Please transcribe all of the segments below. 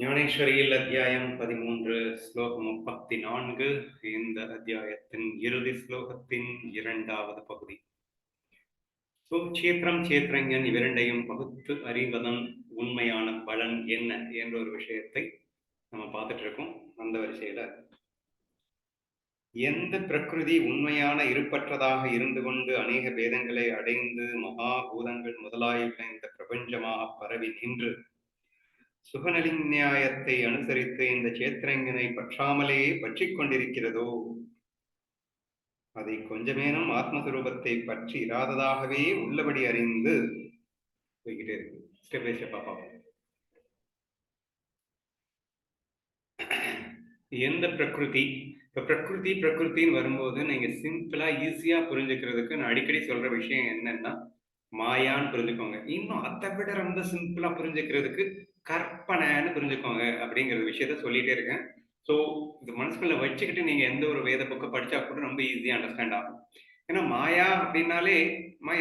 ஞானேஸ்வரியில் அத்தியாயம் 13 ஸ்லோகம் 34. இந்த அத்தியாயத்தின் இறுதி ஸ்லோகத்தின் இரண்டாவது பகுதி. க்ஷேத்திரம் க்ஷேத்திரஞன் இவ்விரண்டையும் பகுத்து அறிவதன் உண்மையான பலன் என்ன என்ற ஒரு விஷயத்தை நம்ம பார்த்துட்டு இருக்கோம். அந்த வரிசையில எந்த பிரகிருதி உண்மையான இருப்பற்றதாக இருந்து கொண்டு அநேக பேதங்களை அடைந்து மகாபூதங்கள் முதலாயுள்ள இந்த பிரபஞ்சமாக பரவி நின்று சுகநலிநியாயத்தை அனுசரித்து இந்த சேத்திரங்கனை பற்றாமலேயே பற்றி கொண்டிருக்கிறதோ அதை கொஞ்சமேனும் ஆத்மஸ்வரூபத்தை பற்றி இராததாகவே உள்ளபடி அறிந்து போய்கிட்டே இருக்கு. ஸ்டெப் பை ஸ்டெப்பா பார்ப்போம். எந்த பிரகிருதி, இப்ப பிரகிருத்தின்னு வரும்போது நீங்க சிம்பிளா ஈஸியா புரிஞ்சுக்கிறதுக்கு நான் அடிக்கடி சொல்ற விஷயம் என்னன்னா மாயான்னு புரிஞ்சுக்கோங்க. இன்னும் அதை விட ரொம்ப சிம்பிளா புரிஞ்சுக்கிறதுக்கு கற்பனைன்னு புரிஞ்சுக்கோங்க அப்படிங்கிற விஷயத்த சொல்லிட்டே இருக்கேன். ஸோ இந்த மனசுக்குள்ள வச்சுக்கிட்டு நீங்க எந்த ஒரு வேத புக்கை படிச்சா கூட ரொம்ப ஈஸியா அண்டர்ஸ்டாண்ட் ஆகும். ஏன்னா மாயா அப்படின்னாலே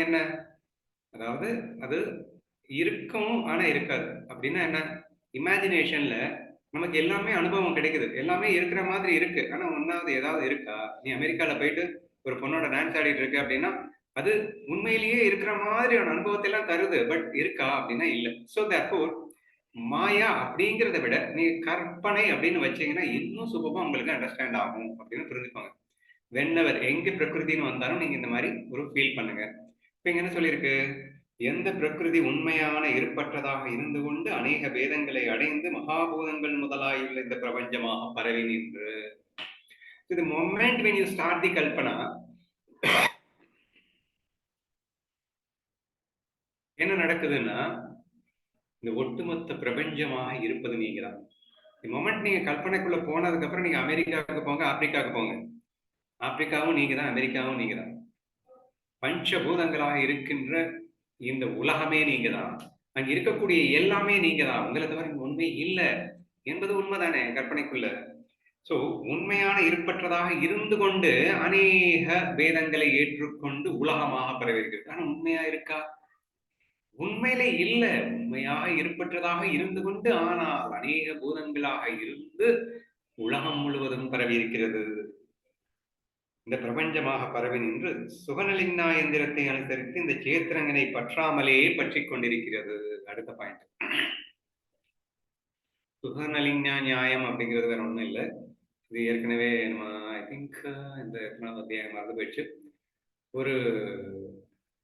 என்ன, அதாவது அது இருக்கும் ஆனா இருக்காது. அப்படின்னா என்ன, இமேஜினேஷன்ல நமக்கு எல்லாமே அனுபவம் கிடைக்குது, எல்லாமே இருக்கிற மாதிரி இருக்கு. ஆனா ஒன்னாவது ஏதாவது இருக்கா? நீ அமெரிக்கால போயிட்டு ஒரு பொண்ணோட டான்ஸ் ஆடிட்டு இருக்கு அப்படின்னா அது உண்மையிலேயே இருக்கிற மாதிரியான அனுபவத்தை எல்லாம் தருது, பட் இருக்கா அப்படின்னா இல்ல. ஸோ தேர்ஃபோர் மாயா அப்படிங்கிறத விட நீ கற்பனை அப்படின்னு வச்சீங்கன்னா இன்னும் சுபமா உங்களுக்கு அண்டர்ஸ்டாண்ட் ஆகும் அப்படின்னு புரிஞ்சுக்கோங்க. வென்னவர் எங்க பிரகிருதின்னு வந்தாலும் நீங்க இந்த மாதிரி ஒரு ஃபீல் பண்ணுங்க. இப்ப இங்க என்ன சொல்லியிருக்கு, எந்த பிரகிருதி உண்மையான இருப்பற்றதாக இருந்து கொண்டு அநேக வேதங்களை அடைந்து மகாபூதங்கள் முதலாயுள்ள இந்த பிரபஞ்சமாக பரவி நின்று. இது moment when you start the Kalpana என்ன நடக்குதுன்னா இந்த ஒட்டுமொத்த பிரபஞ்சமாக இருப்பது நீங்க தான். மொமெண்ட் நீங்க கல்பனைக்குள்ள போனதுக்கு அப்புறம் நீங்க அமெரிக்காவுக்கு போங்க, ஆப்பிரிக்காவுக்கு போங்க, ஆப்பிரிக்காவும் நீங்க தான், அமெரிக்காவும் நீங்க தான். பஞ்சபூதங்களாக இருக்கின்ற இந்த உலகமே நீங்க தான், அங்க இருக்கக்கூடிய எல்லாமே நீங்க தான், உங்களை தவிர உண்மை இல்லை என்பது உண்மைதானே கற்பனைக்குள்ள. சோ உண்மையான இருப்பற்றதாக இருந்து கொண்டு அநேக வேதங்களை ஏற்றுக்கொண்டு உலகமாக பரவியிருக்கிறது. ஆனா உண்மையா இருக்கா? உண்மையிலே இல்ல. உண்மையாக இருப்பற்றதாக இருந்து கொண்டு ஆனால் அநேக பூதங்களாக இருந்து உலகம் முழுவதும் பரவி இருக்கிறது. இந்த பிரபஞ்சமாக பரவி நின்று சுகநலின்னா எந்திரத்தை அனுசரித்து இந்த சேத்திரங்கனை பற்றாமலே பற்றி கொண்டிருக்கிறது. அடுத்த பாயிண்ட், சுகநலிஞா நியாயம் அப்படிங்கிறது வேற ஒண்ணும் இல்லை. இது ஏற்கனவே நம்ம ஐ திங்க் இந்த அத்தியாயம் மறந்து போயிடுச்சு. ஒரு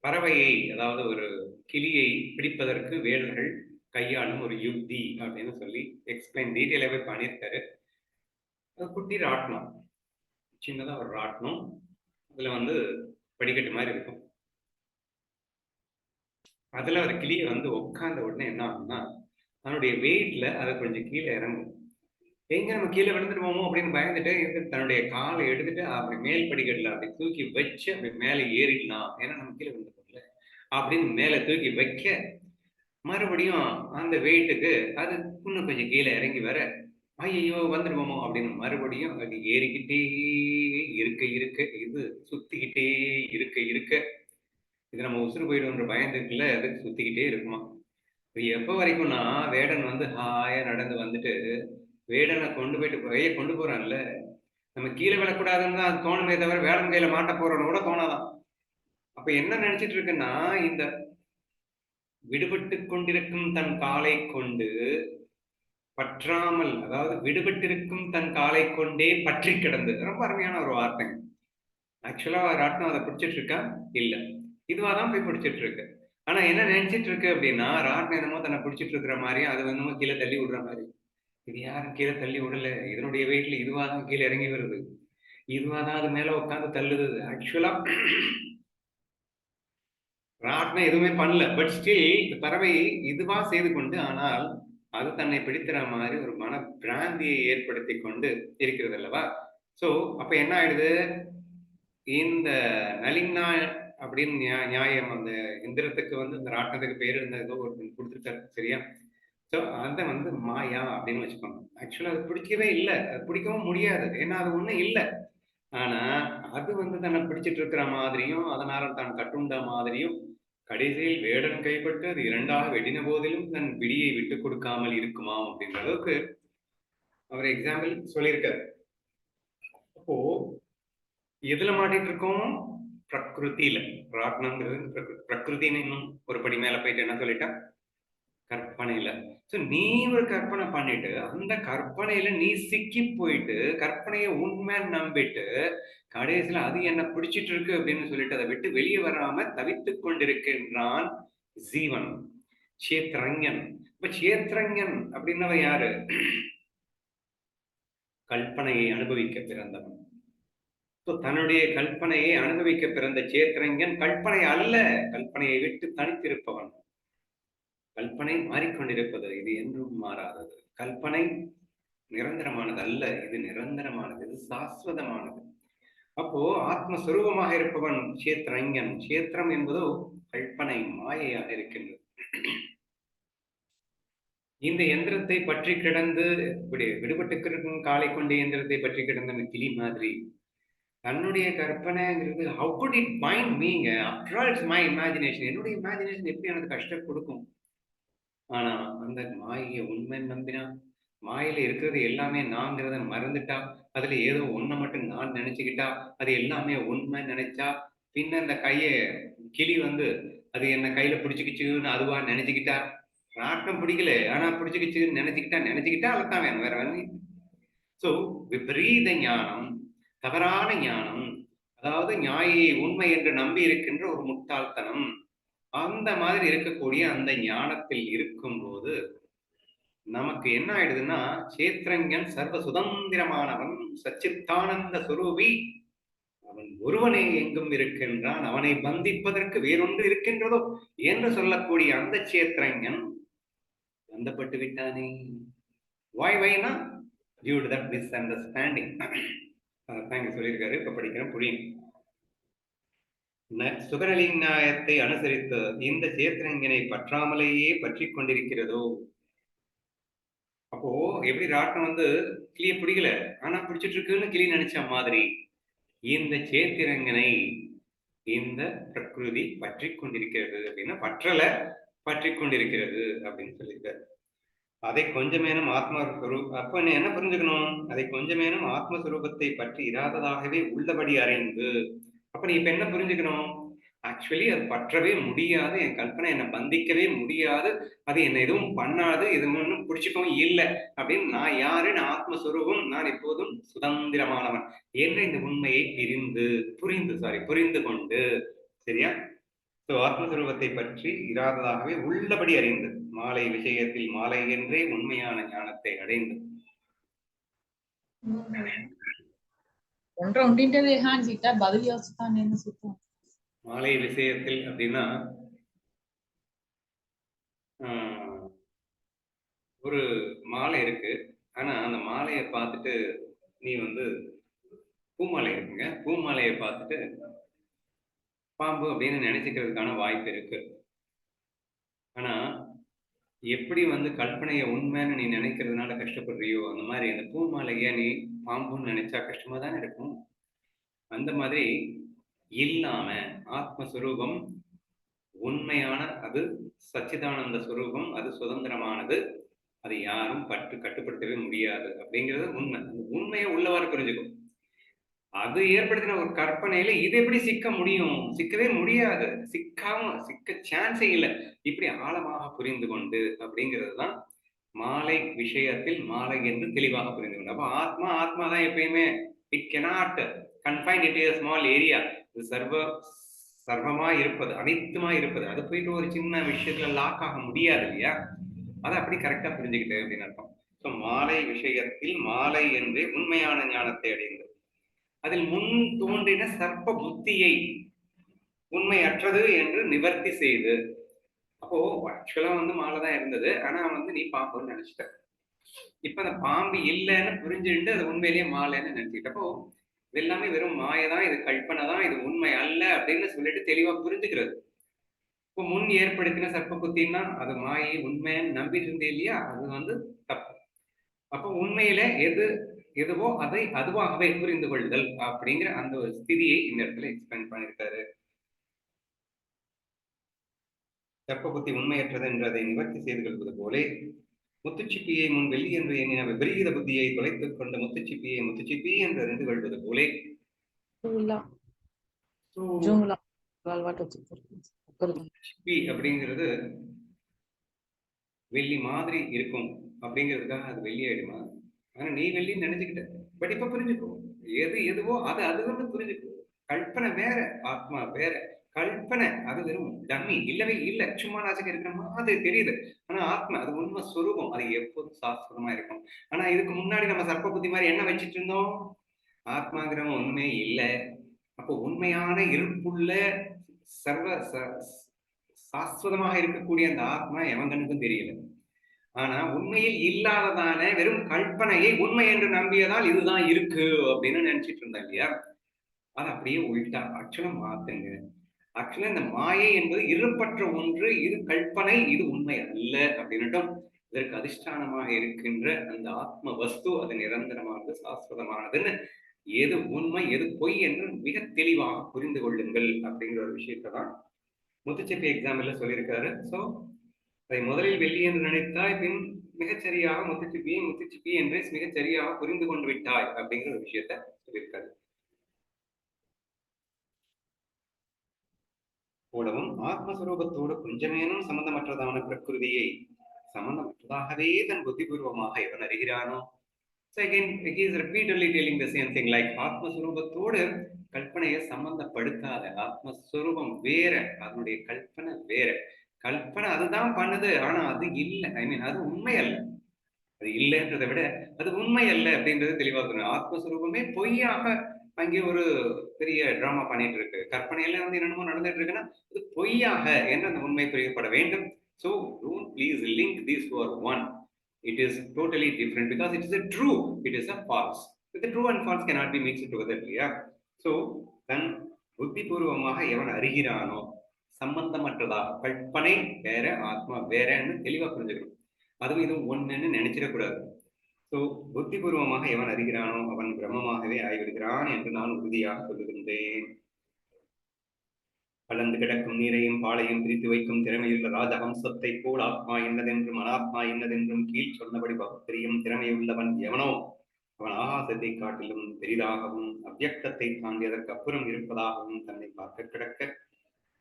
பறவையை, அதாவது ஒரு கிளியை பிடிப்பதற்கு வேடர்கள் கையாளும் ஒரு யுக்தி அப்படின்னு சொல்லி எக்ஸ்பிளைன் டீட்டெயிலாகவே பண்ணியிருக்காரு. குட்டி ராட்டினம், சின்னதா ஒரு ராட்டினம், அதுல வந்து படிக்கட்டு மாதிரி இருக்கும். அதுல ஒரு கிளியை வந்து உட்கார்ந்த உடனே என்ன ஆகும்னா தன்னுடைய வெயிட்ல அதை கொஞ்சம் கீழே இறங்கும். எங்க நம்ம கீழே விழுந்துடுவோமோ அப்படின்னு பயந்துட்டு தன்னுடைய காலை எடுத்துட்டு அப்படி மேல் படிக்கட்டுல அப்படி தூக்கி வச்சு அப்படி மேலே ஏறிடலாம், ஏன்னா நம்ம கீழே விழுந்துட்டோம்ல அப்படின்னு மேலே தூக்கி வைக்க மறுபடியும் அந்த வெயிட்டுக்கு அது இன்னும் கொஞ்சம் கீழே இறங்கி வர ஐயோ வந்துடுவோமோ அப்படின்னு மறுபடியும் அது ஏறிக்கிட்டே இருக்க இது சுத்திக்கிட்டே இருக்க இது நம்ம உசுறு போயிடும்ன்ற பயந்துக்குள்ள அதுக்கு சுத்திக்கிட்டே இருக்குமா. எப்ப வரைக்கும்னா வேடன் வந்து ஹாயா நடந்து வந்துட்டு வேடனை கொண்டு போயிட்டு கையை கொண்டு போறான்ல, நம்ம கீழே விழக்கூடாதுன்னு தான் அது தோணுமே தவிர வேடன் கையில மாட்ட போறோம்னு கூட தோணாதான். அப்ப என்ன நினைச்சிட்டு இருக்குன்னா, இந்த விடுபட்டு கொண்டிருக்கும் தன் காலை கொண்டு பற்றாமல், அதாவது விடுபட்டிருக்கும் தன் காலை கொண்டே பற்றி கிடந்து, ரொம்ப அருமையான ஒரு வார்த்தை. ஆக்சுவலா ராட்டினம் அதை பிடிச்சிட்டு இருக்கா இல்ல, இதுவாதான் போய் பிடிச்சிட்டு இருக்கு. ஆனா என்ன நினைச்சிட்டு இருக்கு அப்படின்னா, ராட்டினம் என்னமோ தன்னை பிடிச்சிட்டு இருக்கிற மாதிரியும் அது என்னமோ கீழே தள்ளி விடுற மாதிரி. இது யாரும் கீழே தள்ளி விடல, இதனுடைய வெயிட்ல இதுவாதான் கீழே இறங்கி வருது, இதுவாதான் அது மேல உட்காந்து தள்ளுது. ஆக்சுவலா ராட்டினம் எதுவுமே பண்ணல, பட் ஸ்டில் பறவை இதுவா செய்து கொண்டு, ஆனால் அது தன்னை பிடிக்கிற மாதிரி ஒரு மன பிராந்தியை ஏற்படுத்தி கொண்டு இருக்கிறது அல்லவா. சோ அப்ப என்ன ஆயிடுது, இந்த நலிங்னா அப்படின்னு நியாயம், அந்த எந்திரத்துக்கு வந்து இந்த ராட்டினத்துக்கு பேர் இருந்த ஏதோ ஒரு கொடுத்துருக்காரு, சரியா. ஸோ அதை வந்து மாயா அப்படின்னு வச்சுக்கோங்க. ஆக்சுவலா அது பிடிக்கவே இல்லை, அது பிடிக்கவும் முடியாது, ஏன்னா அது ஒண்ணும் இல்லை. ஆனா அது வந்து தன்னை பிடிச்சிட்டு இருக்கிற மாதிரியும் அதனால தான் கட்டுண்ட மாதிரியும் கடைசியில் வேடன் கைப்பட்டு அது இரண்டாக வெட்டின போதிலும் தன் பிடியை விட்டுக் கொடுக்காமல் இருக்குமாம் அப்படின்ற அளவுக்கு அவர் எக்ஸாம்பிள் சொல்லியிருக்காரு. அப்போ எதுல மாட்டிட்டு இருக்கோம்? பிரகிருதியில. ராட்னம்ங்கிறது பிரகிருதின்னு இன்னும் ஒரு படி மேல போயிட்டு என்ன சொல்லிட்டா? கற்பனையில. சோ நீ ஒரு கற்பனை பண்ணிட்டு அந்த கற்பனையில நீ சிக்கி போயிட்டு கற்பனையை உண்மைன்னு நம்பிட்டு கடைசியில அது என்ன பிடிச்சிட்டு இருக்கு அப்படின்னு சொல்லிட்டு அதை விட்டு வெளியே வராம தவித்துக் கொண்டிருக்கின்றான் ஜீவன், சேத்ரஞன். இப்ப சேத்ரஞன் அப்படின்னவன் யாரு? கல்பனையை அனுபவிக்க பிறந்தவன். தன்னுடைய கல்பனையை அனுபவிக்க பிறந்த சேத்திரஞன் கல்பனை அல்ல, கல்பனையை விட்டு தனித்திருப்பவன். கல்பனை மாறிக்கொண்டிருப்பது, இது என்றும் மாறாதது. கல்பனை நிரந்தரமானது அல்ல, இது நிரந்தரமானது, இது சாஸ்வதமானது. அப்போ ஆத்மஸ்வரூபமாக இருப்பவன் சேத்திரஞன். சேத்திரம் என்பதோ கல்பனை, மாயையாக இருக்கின்றது. இந்த எந்திரத்தை பற்றி கிடந்து இப்படி விடுபட்டு கிடக்கும் காலை கொண்ட எந்திரத்தை பற்றி கிடந்த கிளி மாதிரி தன்னுடைய கற்பனைங்கிறது how could it bind meங்க? after all it's my imagination. என்னுடைய இமேஜினேஷன் எப்படி எனக்கு கஷ்டம் கொடுக்கும்? ஆனா அந்த மாயை உண்மை நம்பினா, மாயில இருக்கிறது எல்லாமே நான்கிறத மறந்துட்டா, அதுல ஏதோ ஒன்ன மட்டும் நான் நினைச்சுக்கிட்டா, அது எல்லாமே உண்மை நினைச்சா, பின்ன அந்த கிளி வந்து அது என்ன கையில பிடிச்சுக்கிச்சுன்னு அதுவா நினைச்சுக்கிட்டா, நாட்டம் பிடிக்கல ஆனா பிடிச்சுக்கிச்சுன்னு நினைச்சுக்கிட்டா அதுதான் வேணும், வேற வந்து. சோ விபரீத ஞானம், தவறான ஞானம், அதாவது நியாயை உண்மை என்று நம்பி இருக்கின்ற ஒரு முட்டாள்தனம், அந்த மாதிரி இருக்கக்கூடிய அந்த ஞானத்தில் இருக்கும்போது நமக்கு என்ன ஆயிடுதுன்னா, சேத்திரஞன் சர்வ சுதந்திரமானவன், சச்சித்தானந்த சுரூபி, அவன் ஒருவனே எங்கும் இருக்கின்றான், அவனை பந்திப்பதற்கு வேறொன்று இருக்கின்றதோ என்று சொல்லக்கூடிய அந்த சேத்திரஞன் பந்தப்பட்டு விட்டானே. வாய்னா டியூ டு தட் மிஸ்அண்டர்ஸ்டாண்டிங். அதான் இங்க சொல்லியிருக்காரு. இப்ப படிக்கிறேன், புரியும். சுகநலிநாயத்தை அனுசரித்து இந்த சேத்திரங்கனை பற்றாமலேயே பற்றி கொண்டிருக்கிறதோ. அப்போ எப்படி ராட்டம் வந்து கிளிய பிடிக்கல ஆனா பிடிச்சிட்டு இருக்குன்னு கிளி நினைச்ச மாதிரி இந்த சேத்திரங்கனை இந்த பிரகிருதி பற்றி கொண்டிருக்கிறது அப்படின்னா பற்றல, பற்றி கொண்டிருக்கிறது அப்படின்னு சொல்லியிருக்காரு. அதை கொஞ்சமேனும் அப்ப என்ன புரிஞ்சுக்கணும்? அதை கொஞ்சமேனும் ஆத்மஸ்வரூபத்தை பற்றி இராததாகவே உள்ளபடி அறிந்து. அப்ப நீ இப்ப என்ன புரிஞ்சுக்கணும்? ஆக்சுவலி அது பற்றவே முடியாது, என் கல்பனை என்னை பந்திக்கவே முடியாது, அது என்ன எதுவும் பண்ணாது, எதுவும் பிடிச்சிக்கவும் இல்லை அப்படின்னு நான் யாரு? நான் ஆத்மஸ்வரூபம், நான் எப்போதும் சுதந்திரமானவன் என்ற இந்த உண்மையை புரிந்து கொண்டு, சரியா? ஆத்மஸ்வரூபத்தை பற்றி இராததாகவே உள்ளபடி அறிந்து, மாலை விஷயத்தில் மாலை என்றே உண்மையான ஞானத்தை அடைந்து. மாலை விஷயத்தில் அப்படின்னா ஒரு மாலை இருக்கு, ஆனா அந்த மாலையை பார்த்துட்டு நீ வந்து பூமாலை இருக்குங்க, பூமாலையை பார்த்துட்டு பாம்பு அப்படின்னு நினைச்சுக்கிறதுக்கான வாய்ப்பு இருக்கு. ஆனா எப்படி வந்து கல்பனையை உண்மைன்னு நீ நினைக்கிறதுனால கஷ்டப்படுறியோ அந்த மாதிரி அந்த பூமாலைய நீ பாம்புன்னு நினைச்சா கஷ்டமா தானே இருக்கும். அந்த மாதிரி இல்லாம ஆத்மஸ்வரூபம் உண்மையான, அது சச்சிதானந்த ஸ்வரூபம், அது சுதந்திரமானது, அதை யாரும் கட்டுப்படுத்தவே முடியாது அப்படிங்கிறது உண்மை. அந்த உண்மையை உள்ளவாறு புரிஞ்சுக்கும். அது ஏற்படுத்தின ஒரு கற்பனையில இது எப்படி சிக்க முடியும்? சிக்கவே முடியாது. சிக்க சான்ஸே இல்லை. இப்படி ஆழமாக புரிந்து கொண்டு அப்படிங்கிறது தான் மாலை விஷயத்தில் மாலை என்று தெளிவாக புரிந்து கொண்டு. அப்ப ஆத்மா தான் எப்பயுமே it cannot confine it a small area. இது சர்வமா இருப்பது, அனைத்துமா இருப்பது. அது போயிட்டு ஒரு சின்ன விஷயத்துல லாக் ஆக முடியாது இல்லையா? அதை அப்படி கரெக்டா புரிஞ்சுக்கிட்டு அப்படின்னு அர்த்தம். ஸோ மாலை விஷயத்தில் மாலை என்று உண்மையான ஞானத்தை அடைந்து அதில் முன் தோன்றின சர்ப்ப புத்தியை உண்மையற்றது என்று நிவர்த்தி செய்து. அப்போ ஆக்சுவலா வந்து மாலை தான் இருந்தது, ஆனா வந்து நீ பாம்புன்னு நினைச்சிட்ட. இப்ப அந்த பாம்பு இல்லைன்னு புரிஞ்சுட்டு அது உண்மையிலேயே மாலைன்னு நினைச்சுக்கிட்டப்போ இது எல்லாமே வெறும் மாயதான், இது கல்பனை தான், இது உண்மை அல்ல அப்படின்னு சொல்லிட்டு தெளிவா புரிஞ்சுக்கிறது. இப்போ முன் ஏற்படுத்தின சர்ப்ப புத்தின்னா அது மாயை உண்மைன்னு நம்பிட்டு இருந்தே இல்லையா, அது வந்து தப்பு. அப்போ உண்மையில எதுவோ அதை அதுவாகவே புரிந்து கொள்ளுதல் அப்படிங்கிற அந்த ஒரு ஸ்திதியை இந்த இடத்துல எக்ஸ்பிளைன் பண்ணியிருக்காரு. சர்ப்ப புத்தி உண்மையற்றது என்று அதை நிவர்த்தி செய்து கொள்வது போலே, முத்துச்சிப்பியை முன் வெள்ளி என்று எண்ணின விபரீத புத்தியை தொலைத்துக் கொண்ட முத்துச்சிப்பியை முத்துச்சிப்பி என்று அறிந்து கொள்வது போலே. முத்துச்சிப்பி அப்படிங்கிறது வெள்ளி மாதிரி இருக்கும் அப்படிங்கிறதுக்காக அது வெள்ளி ஆயிடுமா? ஆனா நீ வெள்ளின்னு நினைச்சுக்கிட்ட. பட் இப்ப புரிஞ்சுக்கோ, எது எதுவோ அது அது வந்து புரிஞ்சுக்கோ. கல்பனை வேற, ஆத்மா வேற. கல்பனை அது வெறும் டம்மி, இல்லவே இல்லை, சும்மா நாச்சுக்கு இருக்கிற மாதிரி தெரியுது. ஆனா ஆத்மா அது உண்மை சுரூபம், அது எப்போதும் சாஸ்வதமா இருக்கும். ஆனா இதுக்கு முன்னாடி நம்ம சர்ப்ப புத்தி மாதிரி என்ன வச்சுட்டு இருந்தோம்? ஆத்மாங்கிறவன் உண்மை இல்லை. அப்போ உண்மையான இருப்புள்ள சர்வ சாஸ்வதமாக இருக்கக்கூடிய அந்த ஆத்மா எவன் கண்ணுக்கும் தெரியல. ஆனா உண்மையில் இல்லாததான வெறும் கல்பனையை உண்மை என்று நம்பியதால் இதுதான் இருக்கு அப்படின்னு நினைச்சிட்டு இருந்தா இல்லையா? அது அப்படியே உள்டா ஆக்சுவலா மாத்துங்க. ஆக்சுவலா இந்த மாயை என்பது இருப்பற்ற ஒன்று, இது கல்பனை, இது உண்மை அல்ல அப்படின்னுட்டும் இதற்கு அதிஷ்டானமாக இருக்கின்ற அந்த ஆத்ம வஸ்து அது நிரந்தரமானது, சாஸ்வதமானதுன்னு, எது உண்மை எது பொய் என்று மிக தெளிவாக புரிந்து கொள்ளுங்கள் அப்படிங்கிற ஒரு விஷயத்தை தான் முத்துச்செப்பி எக்ஸாம்பிள்ல சொல்லியிருக்காரு. ஸோ அதை முதலில் வெள்ளி என்று நினைத்தாய், பின் மிகச்சரியாக முத்துச்சிப்பி என்றே மிகச்சரியாக புரிந்து கொண்டு விட்டாய் அப்படிங்கிற ஒரு விஷயத்த சொல்லியிருக்காரு. போலவும் ஆத்மஸ்வரூபத்தோடு கொஞ்சமேனும் சம்பந்தமற்றதான பிரகிருதியை சம்பந்தமற்றதாகவே தன் புத்திபூர்வமாக எவன் அறிகிறானோ. So again, he is repeatedly telling the same thing, like ஆத்மஸ்வரூபத்தோடு கல்பனையை சம்பந்தப்படுத்தாத. ஆத்மஸ்வரூபம் வேற, அதனுடைய கல்பனை வேற. கல்பனை அதுதான் பண்ணுது, ஆனா அது இல்லை. ஐ மீன் அது உண்மை அல்ல. அது இல்லைன்றதை விட அது உண்மை அல்ல அப்படின்றது தெளிவா சொல்லணும். ஆத்மஸ்வரூபமே பொய்யாக அங்கே ஒரு பெரிய டிராமா பண்ணிட்டு இருக்கு. கற்பனையில வந்து என்னென்னமோ நடந்துட்டு இருக்குன்னா அது பொய்யாக என்று அந்த உண்மை புரியப்பட வேண்டும். So don't please link these two are one. It is totally different because it is a true, it is a false. The true and false cannot be mixed together இல்லையா? So தன் புத்திபூர்வமாக எவன் அறிகிறானோ, சம்பந்தமற்றதாக கற்பனை வேற ஆத்மா வேறன்னு தெளிவா புரிஞ்சுக்கணும். அதுவும் இதுவும் ஒண்ணுன்னு நினைச்சிடக்கூடாது. ஸோ புத்திபூர்வமாக எவன் அறிகிறானோ அவன் பிரம்மமாகவே ஆய்விடுகிறான் என்று நான் உறுதியாக சொல்லுகின்றேன். கலந்து கிடக்கும் நீரையும் பாலையும் பிரித்து வைக்கும் திறமையுள்ள ராஜஹம்சத்தை போல் ஆத்மா என்னதென்றும் அனாத்மா என்னதென்றும் கீழ் சொன்னபடி பகுத்தறியும் திறமையுள்ளவன் எவனோ அவன் ஆகாசத்தை காட்டிலும் பெரிதாகவும் அவ்வியக்தத்தை தாண்டியதற்கு அப்புறம் இருப்பதாகவும் தன்னை பார்க்க கிடக்க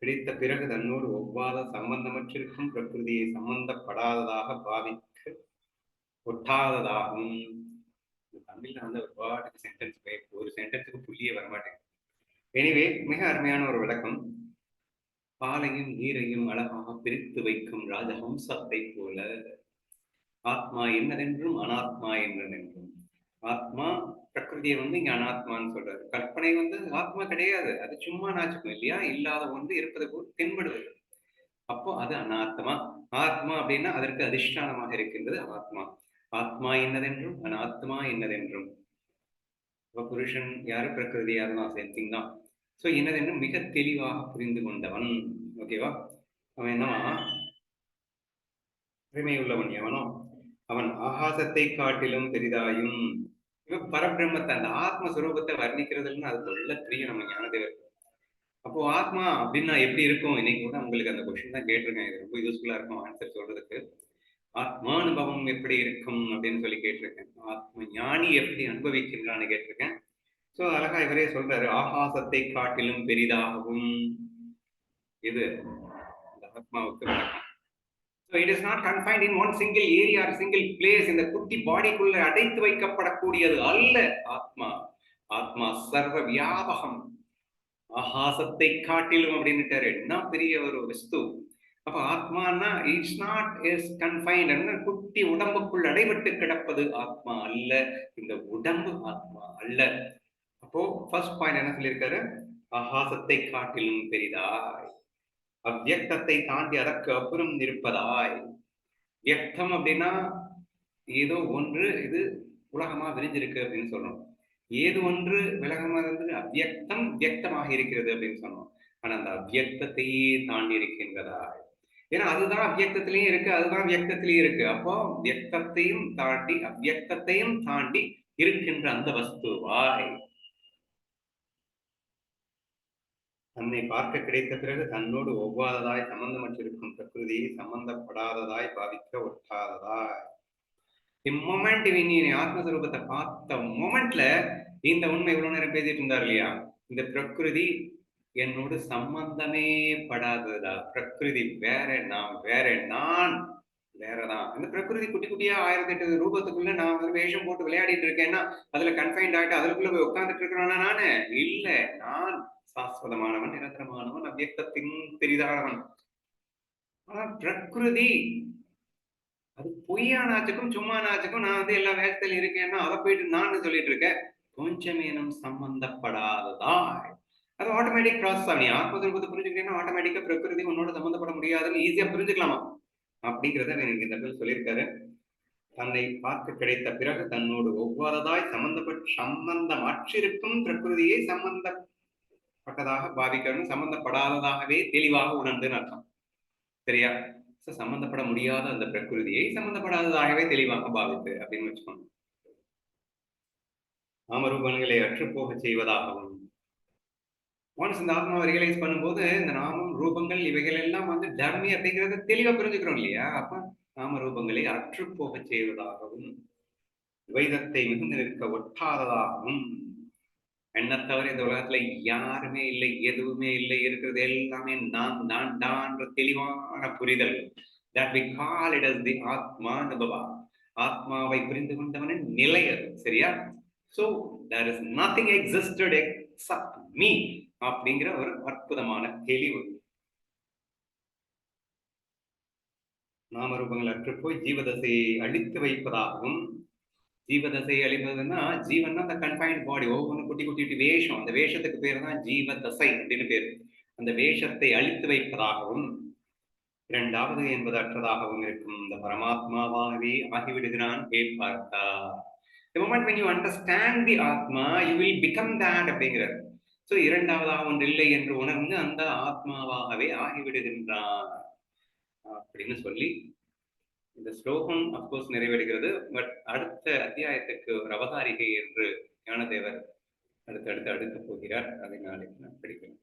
பிடித்த பிறகு தன்னோடு ஒவ்வாத சம்பந்தமற்றிருக்கும் பிரகிருதியை சம்பந்தப்படாததாக பாவிக்க ஒட்டாததாகவும். தமிழ்ல வந்து ஒரு பாட்டுக்கு சென்டென்ஸ், ஒரு சென்டென்ஸுக்கு புள்ளியே வரமாட்டேங்குது. எனிவே மிக அருமையான ஒரு விளக்கம். பாலையும் நீரையும் அழகாக பிரித்து வைக்கும் ராஜஹம்சத்தை போல ஆத்மா என்னதென்றும் அனாத்மா என்னதென்றும். ஆத்மா பிரகிருதியை வந்து இங்க அனாத்மான்னு சொல்றாரு. கற்பனை வந்து ஆத்மா கிடையாது, அது சும்மா நாச்சுக்கும் இல்லையா, இல்லாத ஒன்று இருப்பது போல் தென்படுவது. அப்போ அது அனாத்மா. ஆத்மா அப்படின்னா அதற்கு அதிஷ்டானமாக இருக்கின்றது ஆத்மா. ஆத்மா என்னதென்றும் அனாத்மா என்னதென்றும். புருஷன் யாரு, பிரகிருதி யாருன்னா சேம் திங் தான். ஸோ என்னதென்றும் மிக தெளிவாக புரிந்து கொண்டவன். ஓகேவா? அவன் என்னவா, உரிமை உள்ளவன் எவனோ அவன் ஆகாசத்தை காட்டிலும் பெரிதாயும். இவன் பரபிரம்மத்தை அந்த ஆத்மஸ்வரூபத்தை வர்ணிக்கிறதுன்னு அது சொல்ல தெரியும் நம்ம ஞானதேவர். அப்போ ஆத்மா அப்படின்னா எப்படி இருக்கும்? இன்னைக்கு கூட உங்களுக்கு அந்த கொஸ்டின் தான் கேட்டிருக்கேன். இது ரொம்ப யூஸ்ஃபுல்லா இருக்கும் ஆன்சர் சொல்றதுக்கு. ஆத்மானுபவம் எப்படி இருக்கும் அப்படின்னு சொல்லி கேட்டிருக்கேன். ஆத்ம ஞானி எப்படி அனுபவிக்கின்றான்னு கேட்டிருக்கேன். ஸோ அழகா இவரே சொல்றாரு, ஆகாசத்தை காட்டிலும் பெரிதாகவும். இது இந்த ஆத்மாவுக்கு விளக்கம். So it is not confined in one single area or single place. இந்த குட்டி பாடிக்குள்ள அடைத்து வைக்கப்படக்கூடியது அல்ல ஆத்மா. ஆத்மா சர்வ வியாபகம். ஆகாசத்தை காட்டிலும் அப்படின்னுட்டாரு. என்ன பெரிய ஒரு வஸ்து. அப்ப ஆத்மானா இட்ஸ் நாட் இஸ் கன்ஃபைன்ட், குட்டி உடம்புக்குள் அடைபட்டு கிடப்பது ஆத்மா அல்ல. இந்த உடம்பு ஆத்மா அல்ல. அப்போ ஃபர்ஸ்ட் பாயிண்ட் என்ன சொல்லியிருக்காரு? ஆகாசத்தை காட்டிலும் பெரிதாய், அவ்வியக்தத்தை தாண்டி அதற்கு அப்புறம் இருப்பதாய். வியக்தம் அப்படின்னா ஏதோ ஒன்று இது உலகமா விரிஞ்சிருக்கு அப்படின்னு சொல்றோம். ஏது ஒன்று விலகமா இருந்து அவ்வியக்தம் வியக்தமாக இருக்கிறது அப்படின்னு சொன்னோம். ஆனா அந்த அவ்வியக்தத்தையே தாண்டி இருக்கின்றதா? ஏன்னா அதுதான் அவ்வியக்தத்திலையும் இருக்கு, அதுதான் வியக்தத்திலையும் இருக்கு. அப்போ வியக்தத்தையும் தாண்டி அவ்வியக்தத்தையும் தாண்டி இருக்கின்ற அந்த வஸ்துவாய் தன்னை பார்க்க கிடைத்த பிறகு தன்னோடு ஒவ்வாததாய் சம்பந்தமற்றிருக்கும் பிரகிருதியை சம்பந்தப்படாததாய் பாவிக்க ஒட்டாததாய். இம்மொமெண்ட் நீ ஆத்மஸ்வரூபத்தை பார்த்த மொமெண்ட்ல இந்த உண்மை இவ்வளவு நேரம் பேசிட்டு இருந்தார் இல்லையா, இந்த பிரகிருதி என்னோடு சம்பந்தமே படாததா, பிரகிருதி வேற, நான் வேற, நான் வேறதான். அந்த பிரகிருதி குட்டி குட்டியா 1008 ரூபத்துக்குள்ள நான் வந்து வேஷம் போட்டு விளையாடிட்டு இருக்கேன்னா அதுல கன்ஃபைன்ட் ஆகிட்டு அதுக்குள்ள போய் உட்கார்ந்துட்டு இருக்கிறானா? நானு இல்ல, நான் சாஸ்வதமானவன், நிரந்தரமானவன், அவ்வியக்தத்தின் பெரிதானவன். ஆனா பிரகிருதி அது பொய்யானாச்சுக்கும் சும்மானாச்சுக்கும் நான் வந்து எல்லா வேகத்தில் இருக்கேன்னா அதை போயிட்டு நான் சொல்லிட்டு இருக்கேன். கொஞ்சமேனும் சம்பந்தப்படாததா அது ஆட்டோமேட்டிக் ப்ராசஸ் ஆகும். நீ ஆத்மஸ்வரூபத்தை புரிஞ்சுக்கிட்டீங்கன்னா ஆட்டோமேட்டிக்கா பிரகிருதி உன்னோட சம்பந்தப்பட முடியாதுன்னு ஈஸியா புரிஞ்சுக்கலாமா அப்படிங்கிறத எனக்கு இந்த இடத்துல சொல்லியிருக்காரு. தன்னை பார்க்க கிடைத்த பிறகு தன்னோடு ஒவ்வாததாய் சம்பந்தமற்றிருக்கும் பிரகிருதியை சம்பந்தப்பட்டதாக பாவிக்கணும், சம்பந்தப்படாததாகவே தெளிவாக உணர்ந்துன்னு அர்த்தம். சரியா? சம்பந்தப்பட முடியாத அந்த பிரகிருதியை சம்பந்தப்படாததாகவே தெளிவாக பாவித்து அப்படின்னு வச்சுக்கோங்க. நாமரூபங்களை அற்றுப்போக செய்வதாகவும், ஒன்ஸ் இந்த ஆத்மாவை ரியலைஸ் பண்ணும்போது இந்த நாமம் ரூபங்கள் இவைகள் எல்லாம் வந்து டர்மி அப்படிங்கிறத தெளிவா புரிஞ்சுக்கிறோம் இல்லையா? அப்ப நாம ரூபங்களை அற்றுப்போக செய்வதாகவும், துவைதத்தை மிகுந்து நிற்க ஒட்டாததாகவும், என்ன தவிர இந்த உலகத்துல யாருமே இல்லை, எதுவுமே இல்லை, இருக்கிறது எல்லாமே நான் நான் தான்ற தெளிவான புரிதல். That we call it as the ஆத்மா அனுபவா. ஆத்மாவை புரிந்து கொண்டவனின் நிலை அது. சரியா? So there is nothing existed except me அப்படிங்கிற ஒரு அற்புதமான தெளிவு. நாமரூபங்கள் அற்றுப்போய் ஜீவதசையை அழித்து வைப்பதாகவும், ஜீவதசையை அழிப்பதுன்னா ஜீவன்னா அந்த கன்ஃபைன்ட் பாடி, ஒவ்வொன்று குட்டி குட்டி வேஷம், அந்த வேஷத்துக்கு பேர் தான் ஜீவதசை அப்படின்னு பேர். அந்த வேஷத்தை அழித்து வைப்பதாகவும், இரண்டாவது என்பது அற்றதாகவும் இருக்கும் இந்த பரமாத்மாவாகவே ஆகிவிடுகிறான் பார்த்தா. The moment when you understand the ஆத்மா, you will become that அப்படிங்கிறார். ஸோ இரண்டாவதாக ஒன்று இல்லை என்று உணர்ந்து அந்த ஆத்மாவாகவே ஆகிவிடுகின்றான் அப்படின்னு சொல்லி இந்த ஸ்லோகம் அப்கோர்ஸ் நிறைவேறுகிறது. பட் அடுத்த அத்தியாயத்துக்கு ஒரு அவதாரிகை என்று ஞானதேவர் அடுத்து அடுக்க போகிறார். அதை நாளைக்கு நான் படிக்கிறேன்.